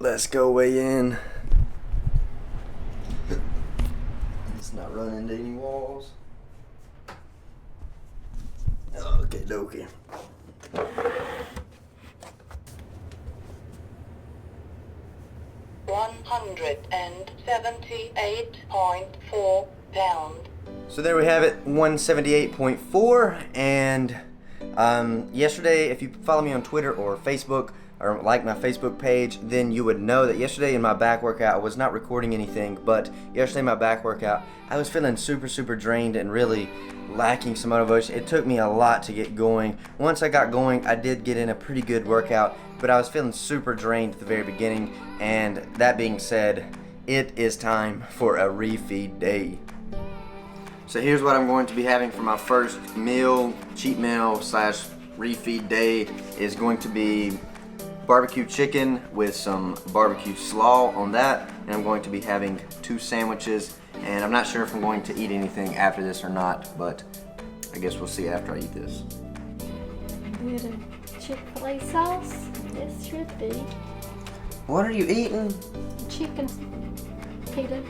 Let's go weigh in. It's not running into any walls. Okay, dokie. 178.4 pounds. So there we have it, 178.4. And yesterday, if you follow me on Twitter or Facebook, or like my Facebook page, then you would know that yesterday in my back workout, I was not recording anything, but yesterday in my back workout, I was feeling super drained and really lacking some motivation. It took me a lot to get going. Once I got going, I did get in a pretty good workout, but I was feeling super drained at the very beginning. And that being said, it is time for a refeed day. So here's what I'm going to be having for my first meal, cheat meal slash refeed day is going to be barbecue chicken with some barbecue slaw on that, and I'm going to be having 2 sandwiches, and I'm not sure if I'm going to eat anything after this or not, but I guess we'll see after I eat this. With a Chick-fil-A sauce, this should be. What are you eating? Chicken pita.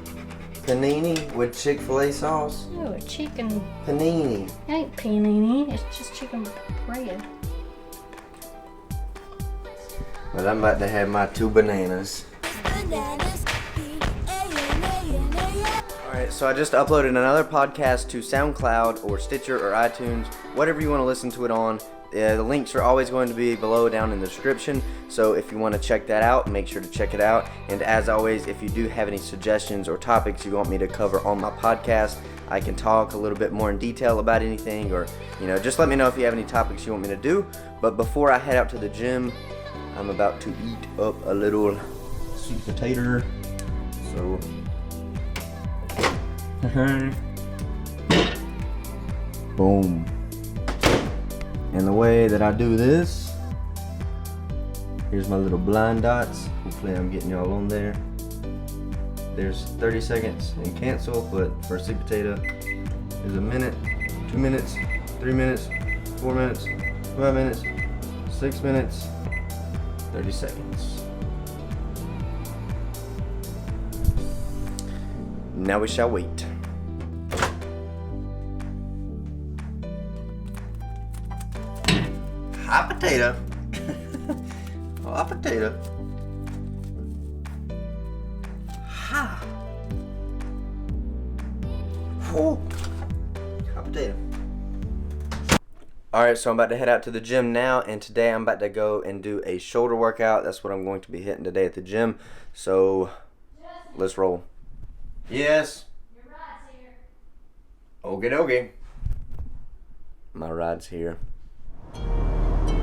Panini with Chick-fil-A sauce? Oh, a chicken. Panini. It ain't panini, it's just chicken with bread. But I'm about to have my 2 bananas. Alright, so I just uploaded another podcast to SoundCloud or Stitcher or iTunes, whatever you want to listen to it on. The links are always going to be below down in the description, so if you want to check that out, make sure to check it out. And as always, if you do have any suggestions or topics you want me to cover on my podcast, I can talk a little bit more in detail about anything, or just let me know if you have any topics you want me to do. But before I head out to the gym, I'm about to eat up a little sweet potato. So boom. And the way that I do this, here's my little blind dots. Hopefully I'm getting y'all on there. There's 30 seconds and cancel, but for a sweet potato, there's a minute, 2 minutes, 3 minutes, 4 minutes, 5 minutes, 6 minutes, 30 seconds. Now we shall wait. Hot potato. Hot potato. Ha. Oh. Hot potato. Alright, so I'm about to head out to the gym now, and today I'm about to go and do a shoulder workout. That's what I'm going to be hitting today at the gym. So, let's roll. Yes. Your ride's here. Okie dokie. My ride's here.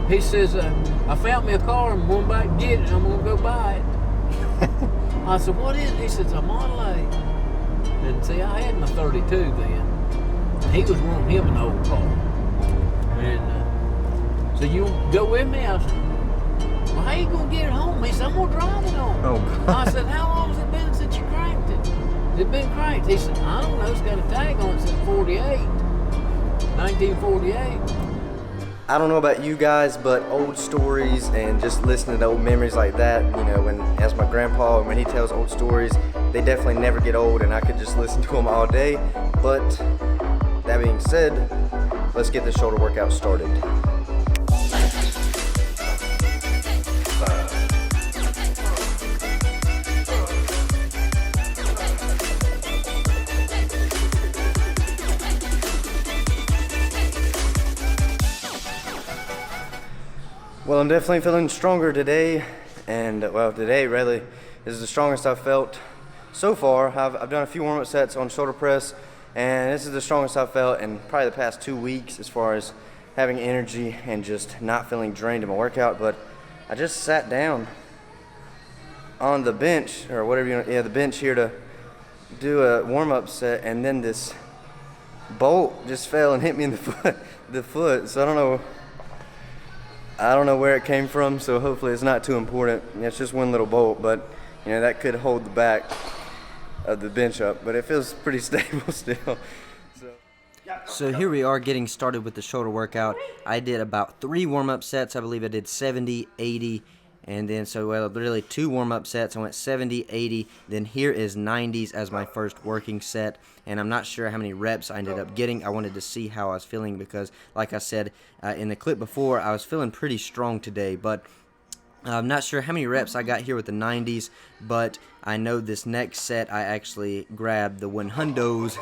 He says, I found me a car, I'm going back and get it, and I'm going to go buy it. I said, what is it? He says, a Model A. And see, I had my 32 then. He was wanting him an old car. And so you go with me? I said, well, how you going to get it home? He said, I'm going to drive it home. Oh, God. I said, how long has it been since you cranked it? It's been cranked. He said, I don't know, it's got a tag on it since 1948. I don't know about you guys, but old stories and just listening to old memories like that, when as my grandpa, when he tells old stories, they definitely never get old, and I could just listen to them all day. But that being said, let's get the shoulder workout started. Well, I'm definitely feeling stronger today, and today really is the strongest I've felt so far. I've done a few warm-up sets on shoulder press, and this is the strongest I've felt in probably the past 2 weeks as far as having energy and just not feeling drained in my workout. But I just sat down on the bench, or whatever the bench here to do a warm-up set, and then this bolt just fell and hit me in the foot. So I don't know where it came from, so hopefully it's not too important. It's just one little bolt, but that could hold the back of the bench up, but it feels pretty stable still. So here we are getting started with the shoulder workout. I did about 3 warm-up sets. I believe I did 70, 80, And then, so really 2 warm-up sets. I went 70, 80, then here is 90s as my first working set. And I'm not sure how many reps I ended up getting. I wanted to see how I was feeling because, like I said in the clip before, I was feeling pretty strong today. But I'm not sure how many reps I got here with the 90s, but I know this next set I actually grabbed the 100s.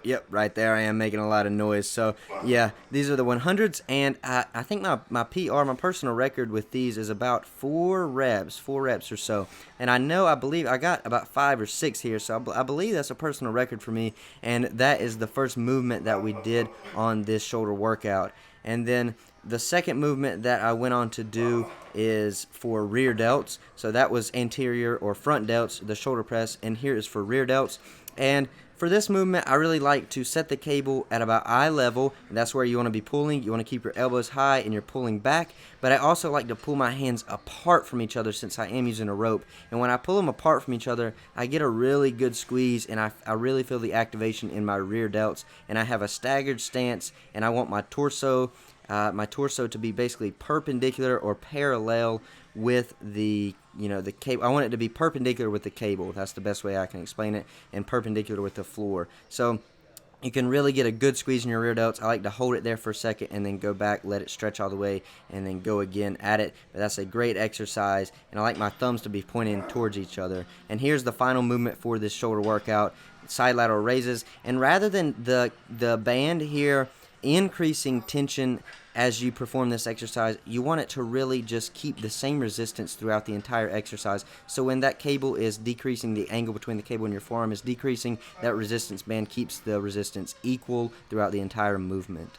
Yep, right there I am making a lot of noise. So, yeah, these are the 100s, and I think my PR, my personal record with these is about 4 reps or so. And I believe I got about 5 or 6 here, so I believe that's a personal record for me, and that is the first movement that we did on this shoulder workout. And then the second movement that I went on to do is for rear delts. So that was anterior or front delts, the shoulder press, and here is for rear delts. And for this movement, I really like to set the cable at about eye level, and that's where you want to be pulling. You want to keep your elbows high and you're pulling back, but I also like to pull my hands apart from each other since I am using a rope. And when I pull them apart from each other, I get a really good squeeze, and I really feel the activation in my rear delts, and I have a staggered stance, and I want my torso to be basically perpendicular or parallel with the cable. I want it to be perpendicular with the cable. That's the best way I can explain it, and perpendicular with the floor. So you can really get a good squeeze in your rear delts. I like to hold it there for a second and then go back, let it stretch all the way, and then go again at it. But that's a great exercise, and I like my thumbs to be pointing towards each other. And here's the final movement for this shoulder workout, side lateral raises. And rather than the band here increasing tension as you perform this exercise, you want it to really just keep the same resistance throughout the entire exercise. So when that cable is decreasing, the angle between the cable and your forearm is decreasing, that resistance band keeps the resistance equal throughout the entire movement.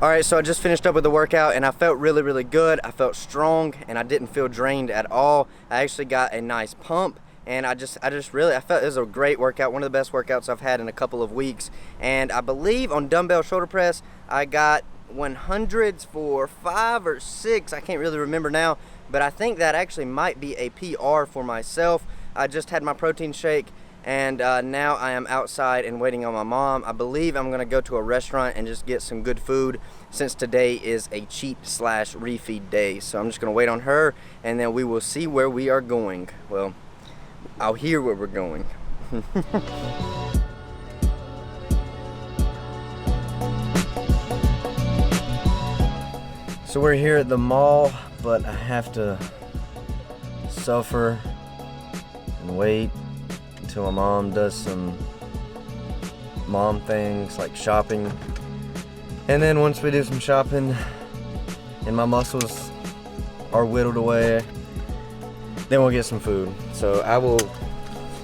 Alright, so I just finished up with the workout, and I felt really, really good. I felt strong, and I didn't feel drained at all. I actually got a nice pump. And I felt it was a great workout, one of the best workouts I've had in a couple of weeks. And I believe on dumbbell shoulder press, I got 100s for 5 or 6. I can't really remember now, but I think that actually might be a PR for myself. I just had my protein shake, and now I am outside and waiting on my mom. I believe I'm gonna go to a restaurant and just get some good food since today is a cheat/refeed day. So I'm just gonna wait on her, and then we will see where we are going. Well, I'll hear where we're going. So we're here at the mall, but I have to suffer and wait until my mom does some mom things like shopping. And then once we do some shopping and my muscles are whittled away, then we'll get some food. So I will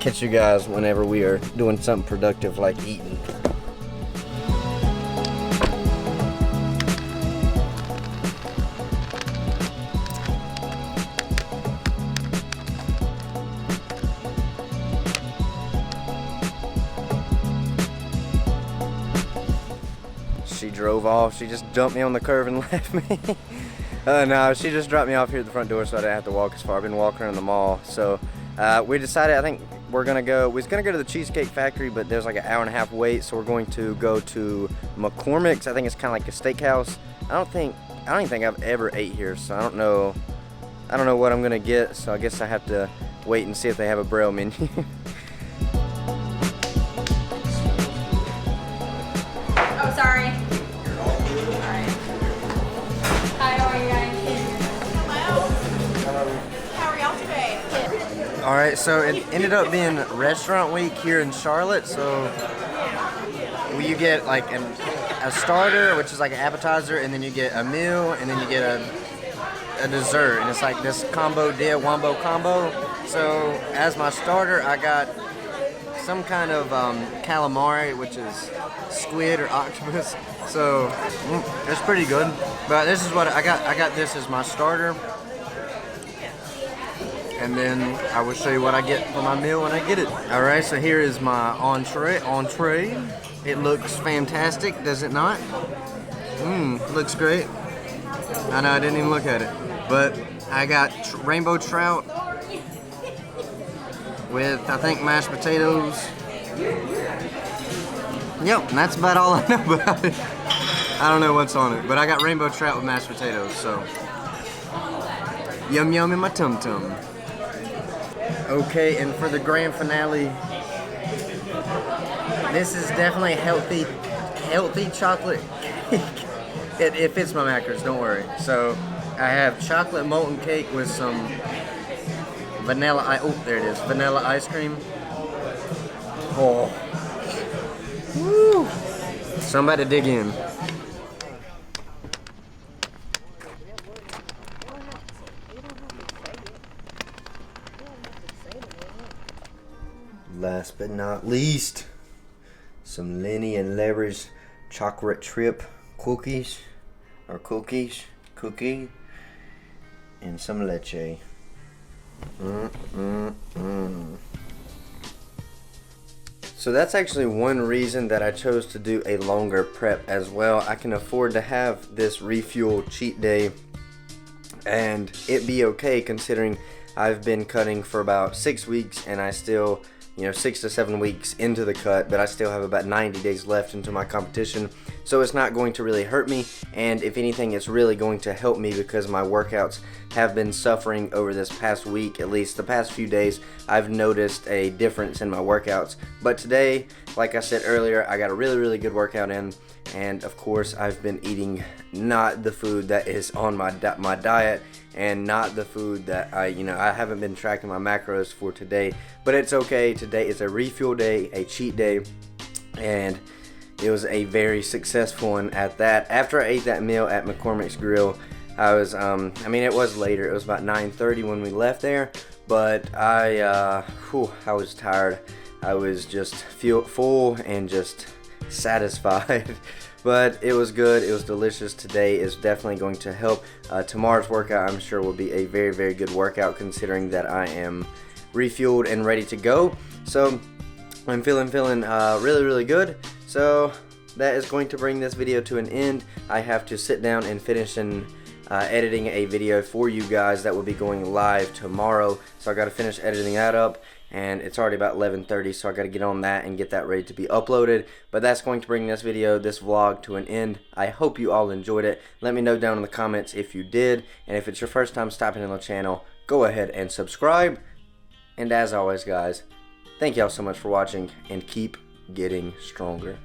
catch you guys whenever we are doing something productive like eating. She drove off. She just dumped me on the curb and left me. No, she just dropped me off here at the front door so I didn't have to walk as far. I've been walking around the mall. So we decided, I think we was gonna go to the Cheesecake Factory, but there's like an hour-and-a-half wait, so we're going to go to McCormick's. I think it's kind of like a steakhouse. I don't even think I've ever ate here, so I don't know what I'm gonna get, so I guess I have to wait and see if they have a Braille menu. Oh, sorry. Alright. Hi, how are you guys? Hello. How are y'all today? Alright, so it ended up being restaurant week here in Charlotte, so you get like a starter, which is like an appetizer, and then you get a meal, and then you get a dessert, and it's like this combo deal, wombo combo. So as my starter, I got some kind of calamari, which is squid or octopus. So it's pretty good. But this is what I got. I got this as my starter, and then I will show you what I get for my meal when I get it. All right, so here is my entree. It looks fantastic, does it not? Looks great. I know, I didn't even look at it. But I got rainbow trout with, I think, mashed potatoes. Yep, and that's about all I know about it. I don't know what's on it, but I got rainbow trout with mashed potatoes, so Yum yum in my tum tum. Okay, and for the grand finale, this is definitely healthy chocolate cake. It fits my macros, don't worry. So I have chocolate molten cake with some vanilla there it is, vanilla ice cream. Oh. Woo. Somebody dig in. Last but not least, some Lenny and Larry's chocolate trip cookies, and some leche. So that's actually one reason that I chose to do a longer prep as well. I can afford to have this Refuel cheat day and it be okay considering I've been cutting for about 6 weeks and I still, 6 to 7 weeks into the cut, but I still have about 90 days left into my competition. So it's not going to really hurt me, and if anything, it's really going to help me because my workouts have been suffering over this past week. At least the past few days, I've noticed a difference in my workouts. But today, like I said earlier, I got a really good workout in, and of course, I've been eating not the food that is on my diet, and not the food that I haven't been tracking my macros for today. But it's okay. Today is a refuel day, a cheat day, and it was a very successful one at that. After I ate that meal at McCormick's Grill, I was, it was later. It was about 9:30 when we left there, but I was tired. I was just full and just satisfied. But it was good. It was delicious. Today is definitely going to help. Tomorrow's workout, I'm sure, will be a very good workout considering that I am refueled and ready to go. So I'm feeling really good. So that is going to bring this video to an end. I have to sit down and finish editing a video for you guys that will be going live tomorrow. So I got to finish editing that up. And it's already about 11:30, so I got to get on that and get that ready to be uploaded. But that's going to bring this vlog to an end. I hope you all enjoyed it. Let me know down in the comments if you did. And if it's your first time stopping in the channel, go ahead and subscribe. And as always, guys, thank y'all so much for watching, and keep getting stronger.